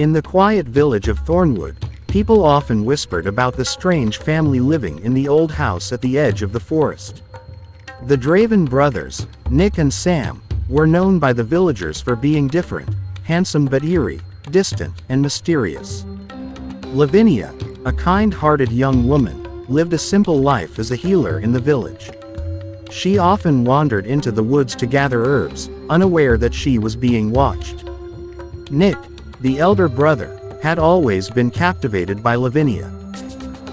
In the quiet village of Thornwood, people often whispered about the strange family living in the old house at the edge of the forest. The Draven brothers, Nick and Sam, were known by the villagers for being different, handsome but eerie, distant, and mysterious. Lavinia, a kind-hearted young woman, lived a simple life as a healer in the village. She often wandered into the woods to gather herbs, unaware that she was being watched. Nick, the elder brother, had always been captivated by Lavinia.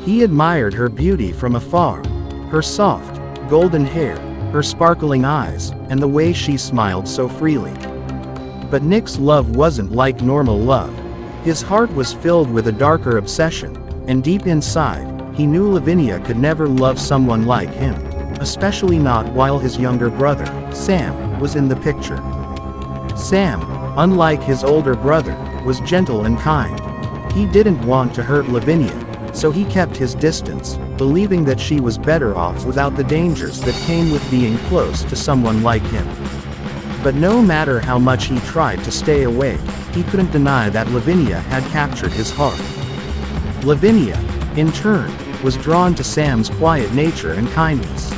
He admired her beauty from afar, her soft, golden hair, her sparkling eyes, and the way she smiled so freely. But Nick's love wasn't like normal love. His heart was filled with a darker obsession, and deep inside, he knew Lavinia could never love someone like him, especially not while his younger brother, Sam, was in the picture. Sam, unlike his older brother, was gentle and kind. He didn't want to hurt Lavinia, so he kept his distance, believing that she was better off without the dangers that came with being close to someone like him. But no matter how much he tried to stay away, he couldn't deny that Lavinia had captured his heart. Lavinia, in turn, was drawn to Sam's quiet nature and kindness.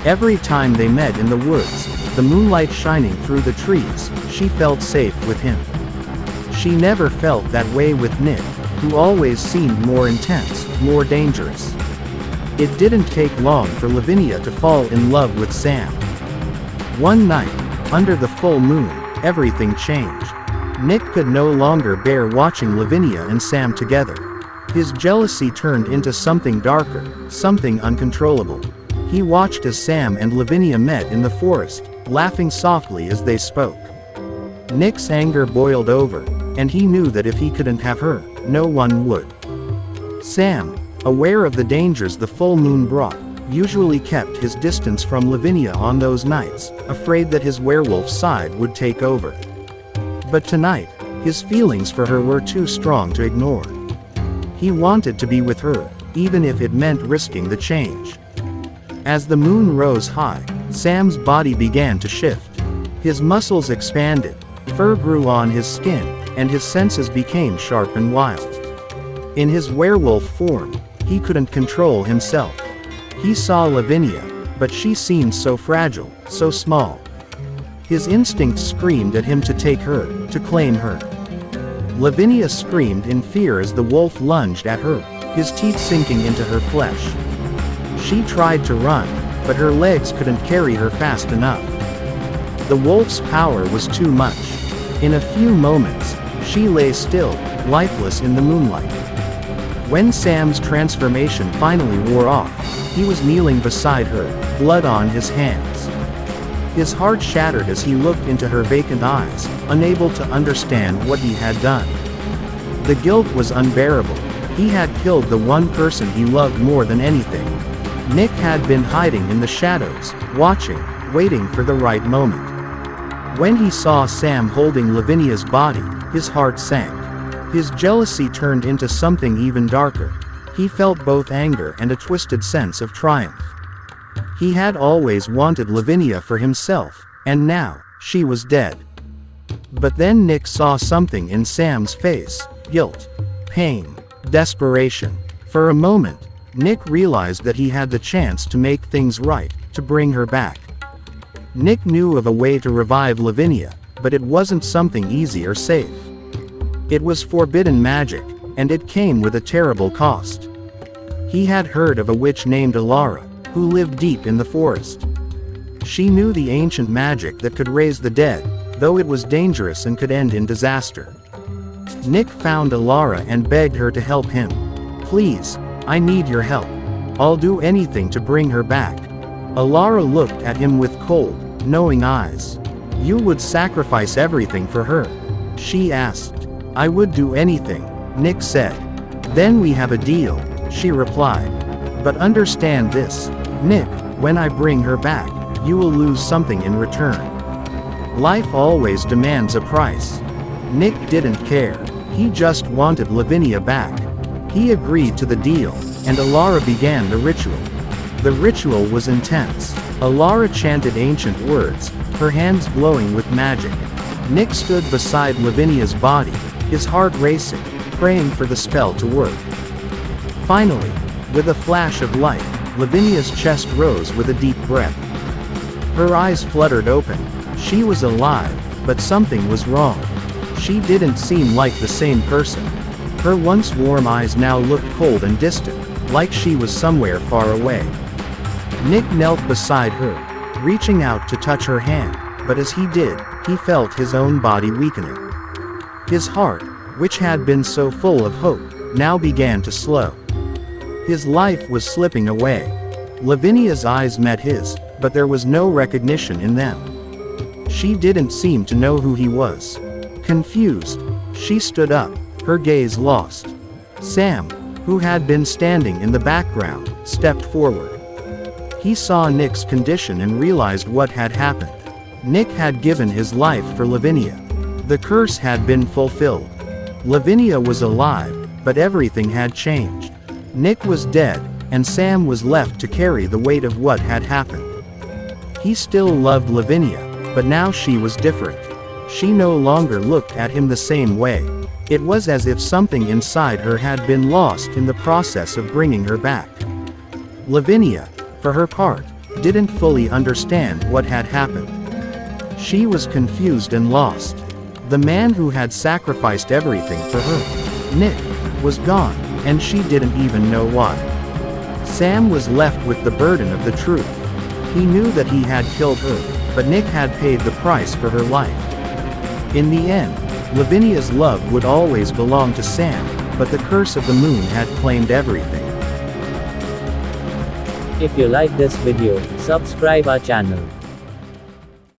Every time they met in the woods, the moonlight shining through the trees, she felt safe with him. She never felt that way with Nick, who always seemed more intense, more dangerous. It didn't take long for Lavinia to fall in love with Sam. One night, under the full moon, everything changed. Nick could no longer bear watching Lavinia and Sam together. His jealousy turned into something darker, something uncontrollable. He watched as Sam and Lavinia met in the forest, laughing softly as they spoke. Nick's anger boiled over, and he knew that if he couldn't have her, no one would. Sam, aware of the dangers the full moon brought, usually kept his distance from Lavinia on those nights, afraid that his werewolf side would take over. But tonight, his feelings for her were too strong to ignore. He wanted to be with her, even if it meant risking the change. As the moon rose high, Sam's body began to shift. His muscles expanded, fur grew on his skin, and his senses became sharp and wild. In his werewolf form, he couldn't control himself. He saw Lavinia, but she seemed so fragile, so small. His instincts screamed at him to take her, to claim her. Lavinia screamed in fear as the wolf lunged at her, his teeth sinking into her flesh. She tried to run, but her legs couldn't carry her fast enough. The wolf's power was too much. In a few moments, she lay still, lifeless in the moonlight. When Sam's transformation finally wore off, he was kneeling beside her, blood on his hands. His heart shattered as he looked into her vacant eyes, unable to understand what he had done. The guilt was unbearable. He had killed the one person he loved more than anything. Nick had been hiding in the shadows, watching, waiting for the right moment. When he saw Sam holding Lavinia's body, his heart sank. His jealousy turned into something even darker. He felt both anger and a twisted sense of triumph. He had always wanted Lavinia for himself, and now, she was dead. But then Nick saw something in Sam's face: guilt, pain, desperation. For a moment, Nick realized that he had the chance to make things right, to bring her back. Nick knew of a way to revive Lavinia, but it wasn't something easy or safe. It was forbidden magic, and it came with a terrible cost. He had heard of a witch named Alara, who lived deep in the forest. She knew the ancient magic that could raise the dead, though it was dangerous and could end in disaster. Nick found Alara and begged her to help him. "Please, I need your help. I'll do anything to bring her back." Alara looked at him with cold, knowing eyes. "You would sacrifice everything for her?" she asked. "I would do anything," Nick said. "Then we have a deal," she replied. "But understand this, Nick, when I bring her back, you will lose something in return. Life always demands a price." Nick didn't care. He just wanted Lavinia back. He agreed to the deal, and Alara began the ritual. The ritual was intense. Alara chanted ancient words, her hands glowing with magic. Nick stood beside Lavinia's body, his heart racing, praying for the spell to work. Finally, with a flash of light, Lavinia's chest rose with a deep breath. Her eyes fluttered open. She was alive, but something was wrong. She didn't seem like the same person. Her once warm eyes now looked cold and distant, like she was somewhere far away. Nick knelt beside her, reaching out to touch her hand, but as he did, he felt his own body weakening. His heart, which had been so full of hope, now began to slow. His life was slipping away. Lavinia's eyes met his, but there was no recognition in them. She didn't seem to know who he was. Confused, she stood up, her gaze lost. Sam, who had been standing in the background, stepped forward. He saw Nick's condition and realized what had happened. Nick had given his life for Lavinia. The curse had been fulfilled. Lavinia was alive, but everything had changed. Nick was dead, and Sam was left to carry the weight of what had happened. He still loved Lavinia, but now she was different. She no longer looked at him the same way. It was as if something inside her had been lost in the process of bringing her back. Lavinia, for her part, didn't fully understand what had happened. She was confused and lost. The man who had sacrificed everything for her, Nick, was gone, and she didn't even know why. Sam was left with the burden of the truth. He knew that he had killed her, but Nick had paid the price for her life. In the end, Lavinia's love would always belong to Sam, but the curse of the moon had claimed everything. If you like this video, subscribe our channel.